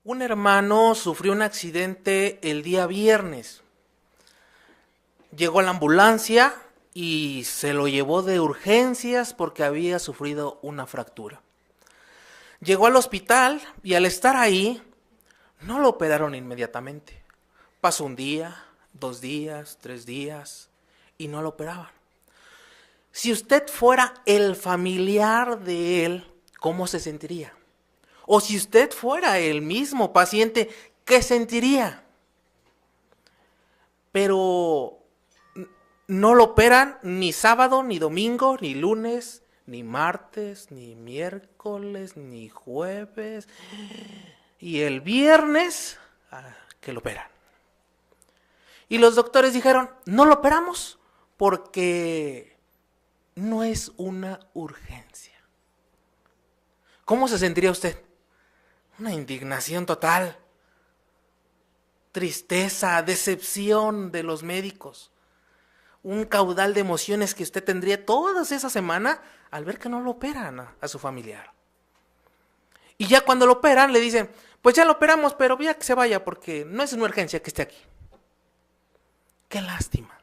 Un hermano sufrió un accidente el día viernes. Llegó a la ambulancia y se lo llevó de urgencias porque había sufrido una fractura. Llegó al hospital y al estar ahí no lo operaron inmediatamente. Pasó un día, 2 días, 3 días y no lo operaban. Si usted fuera el familiar de él, ¿cómo se sentiría? O si usted fuera el mismo paciente, ¿qué sentiría? Pero no lo operan ni sábado, ni domingo, ni lunes, ni martes, ni miércoles, ni jueves. Y el viernes que lo operan. Y los doctores dijeron, no lo operamos porque no es una urgencia. ¿Cómo se sentiría usted? Una indignación total, tristeza, decepción de los médicos, un caudal de emociones que usted tendría toda esa semana al ver que no lo operan a su familiar. Y ya cuando lo operan le dicen, pues ya lo operamos, pero ya que se vaya porque no es una urgencia que esté aquí. Qué lástima.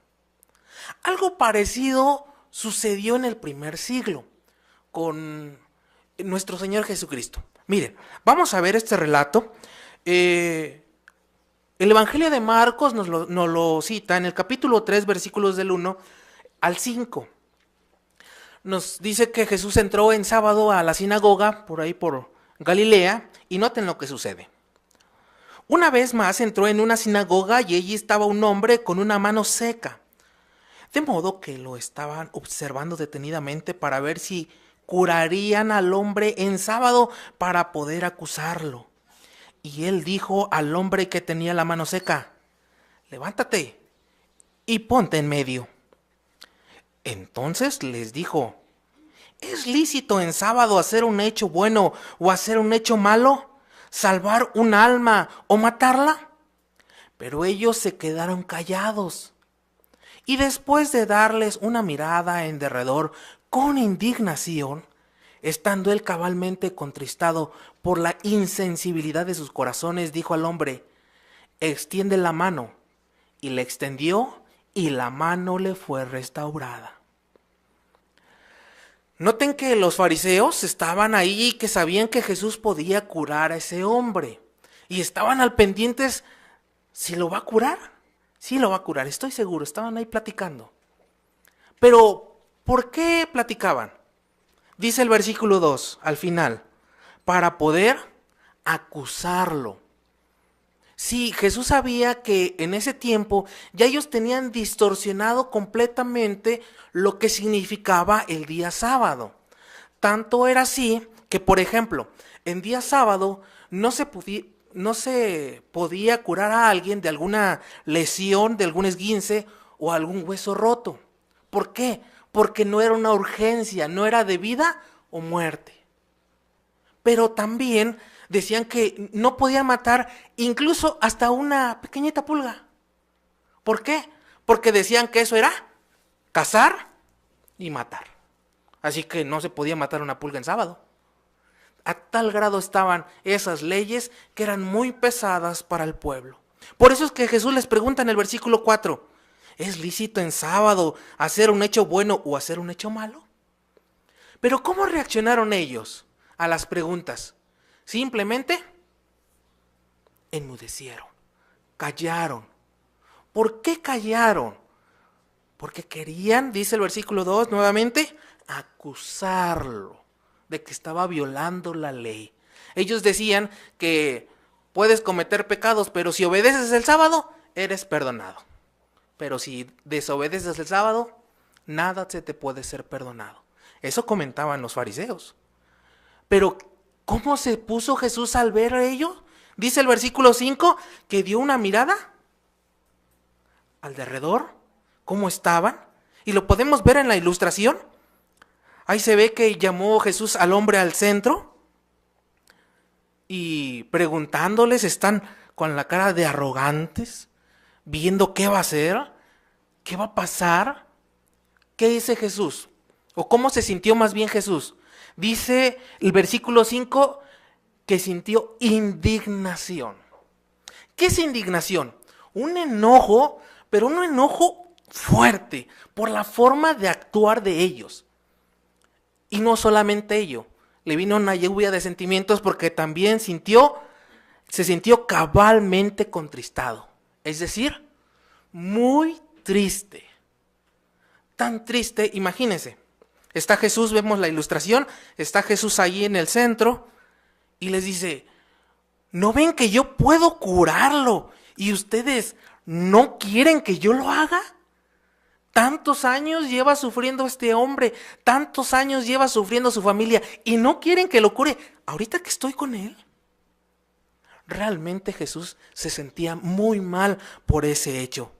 Algo parecido sucedió en el primer siglo con nuestro Señor Jesucristo. Miren, vamos a ver este relato. El Evangelio de Marcos nos lo cita en el capítulo 3, versículos del 1 al 5. Nos dice que Jesús entró en sábado a la sinagoga, por ahí por Galilea, y noten lo que sucede. Una vez más entró en una sinagoga y allí estaba un hombre con una mano seca. De modo que lo estaban observando detenidamente para ver si curarían al hombre en sábado para poder acusarlo. Y él dijo al hombre que tenía la mano seca, levántate y ponte en medio. Entonces les dijo, ¿es lícito en sábado hacer un hecho bueno o hacer un hecho malo? ¿Salvar un alma o matarla? Pero ellos se quedaron callados. Y después de darles una mirada en derredor con indignación, estando él cabalmente contristado por la insensibilidad de sus corazones, dijo al hombre, extiende la mano. Y le extendió y la mano le fue restaurada. Noten que los fariseos estaban ahí y que sabían que Jesús podía curar a ese hombre. Y estaban al pendientes, ¿si lo va a curar? Sí lo va a curar, estoy seguro, estaban ahí platicando. Pero, ¿por qué platicaban? Dice el versículo 2, al final, para poder acusarlo. Sí, Jesús sabía que en ese tiempo ya ellos tenían distorsionado completamente lo que significaba el día sábado. Tanto era así que, por ejemplo, en día sábado no se podía curar a alguien de alguna lesión, de algún esguince o algún hueso roto. ¿Por qué? Porque no era una urgencia, no era de vida o muerte. Pero también decían que no podían matar incluso hasta una pequeñita pulga. ¿Por qué? Porque decían que eso era cazar y matar. Así que no se podía matar una pulga en sábado. A tal grado estaban esas leyes que eran muy pesadas para el pueblo. Por eso es que Jesús les pregunta en el versículo 4, ¿es lícito en sábado hacer un hecho bueno o hacer un hecho malo? Pero ¿cómo reaccionaron ellos a las preguntas? Simplemente enmudecieron, callaron. ¿Por qué callaron? Porque querían, dice el versículo 2 nuevamente, acusarlo de que estaba violando la ley. Ellos decían que puedes cometer pecados, pero si obedeces el sábado, eres perdonado. Pero si desobedeces el sábado, nada se te puede ser perdonado. Eso comentaban los fariseos. Pero ¿cómo se puso Jesús al ver ello? Dice el versículo 5 que dio una mirada al derredor, cómo estaban, y lo podemos ver en la ilustración. Ahí se ve que llamó Jesús al hombre al centro y preguntándoles, están con la cara de arrogantes, viendo qué va a hacer, qué va a pasar. ¿Qué dice Jesús? ¿O cómo se sintió más bien Jesús? Dice el versículo 5 que sintió indignación. ¿Qué es indignación? Un enojo, pero un enojo fuerte por la forma de actuar de ellos. Y no solamente ello, le vino una lluvia de sentimientos porque también se sintió cabalmente contristado. Es decir, muy triste. Tan triste, imagínense. Está Jesús, vemos la ilustración, está Jesús ahí en el centro y les dice, ¿no ven que yo puedo curarlo y ustedes no quieren que yo lo haga? Tantos años lleva sufriendo este hombre, tantos años lleva sufriendo su familia y no quieren que lo cure. Ahorita que estoy con él. Realmente Jesús se sentía muy mal por ese hecho.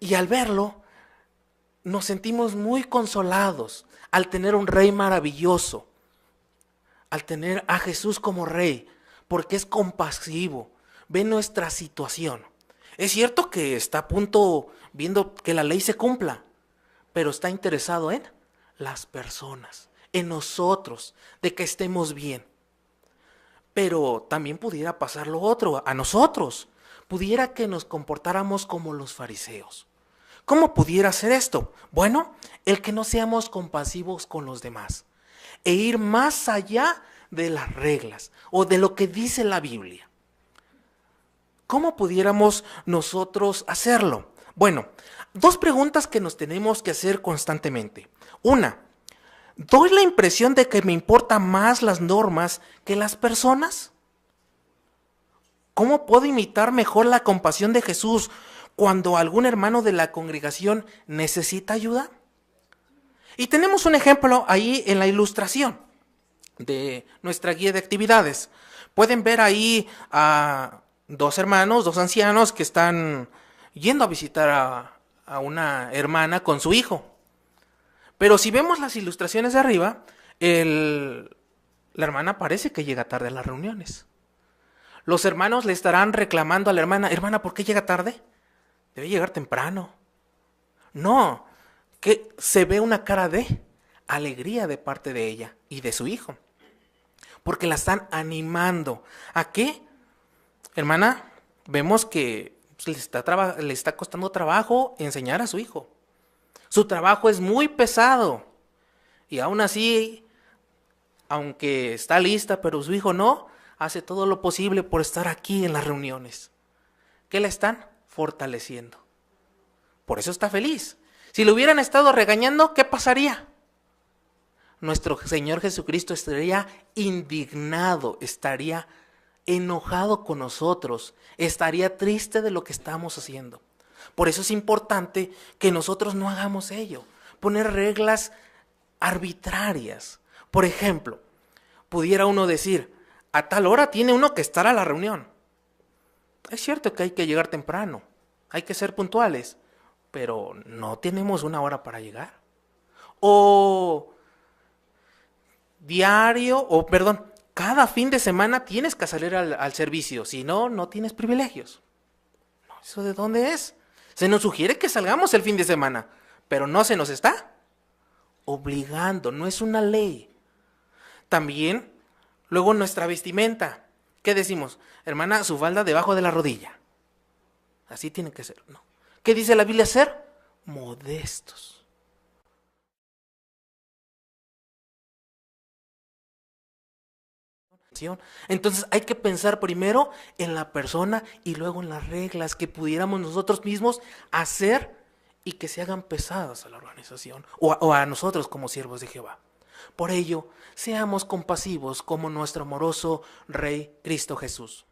Y al verlo, nos sentimos muy consolados al tener un rey maravilloso, al tener a Jesús como rey, porque es compasivo, ve nuestra situación. Es cierto que está a punto viendo que la ley se cumpla, pero está interesado en las personas, en nosotros, de que estemos bien. Pero también pudiera pasar lo otro, a nosotros. Pudiera que nos comportáramos como los fariseos. ¿Cómo pudiera ser esto? Bueno, el que no seamos compasivos con los demás e ir más allá de las reglas o de lo que dice la Biblia. ¿Cómo pudiéramos nosotros hacerlo? Bueno, dos preguntas que nos tenemos que hacer constantemente. Una, ¿doy la impresión de que me importan más las normas que las personas? ¿Cómo puedo imitar mejor la compasión de Jesús cuando algún hermano de la congregación necesita ayuda? Y tenemos un ejemplo ahí en la ilustración de nuestra guía de actividades. Pueden ver ahí a dos hermanos, dos ancianos que están yendo a visitar a una hermana con su hijo. Pero si vemos las ilustraciones de arriba, la hermana parece que llega tarde a las reuniones. Los hermanos le estarán reclamando a la hermana, hermana, ¿por qué llega tarde? Debe llegar temprano. No, que se ve una cara de alegría de parte de ella y de su hijo. Porque la están animando. ¿A qué? Hermana, vemos que le está costando trabajo enseñar a su hijo. Su trabajo es muy pesado. Y aún así, aunque está lista, pero su hijo no, hace todo lo posible por estar aquí en las reuniones. ¿Qué le están? Fortaleciendo. Por eso está feliz. Si lo hubieran estado regañando, ¿qué pasaría? Nuestro Señor Jesucristo estaría indignado, estaría enojado con nosotros, estaría triste de lo que estamos haciendo. Por eso es importante que nosotros no hagamos ello, poner reglas arbitrarias. Por ejemplo, pudiera uno decir, a tal hora tiene uno que estar a la reunión. Es cierto que hay que llegar temprano, hay que ser puntuales, pero no tenemos una hora para llegar. O cada fin de semana tienes que salir al servicio, si no, no tienes privilegios. No, ¿eso de dónde es? Se nos sugiere que salgamos el fin de semana, pero no se nos está obligando, no es una ley. También, luego nuestra vestimenta. ¿Qué decimos? Hermana, su falda debajo de la rodilla. Así tiene que ser, ¿no? ¿Qué dice la Biblia? Ser modestos. Entonces hay que pensar primero en la persona y luego en las reglas que pudiéramos nosotros mismos hacer y que se hagan pesadas a la organización o a nosotros como siervos de Jehová. Por ello, seamos compasivos como nuestro amoroso Rey Cristo Jesús.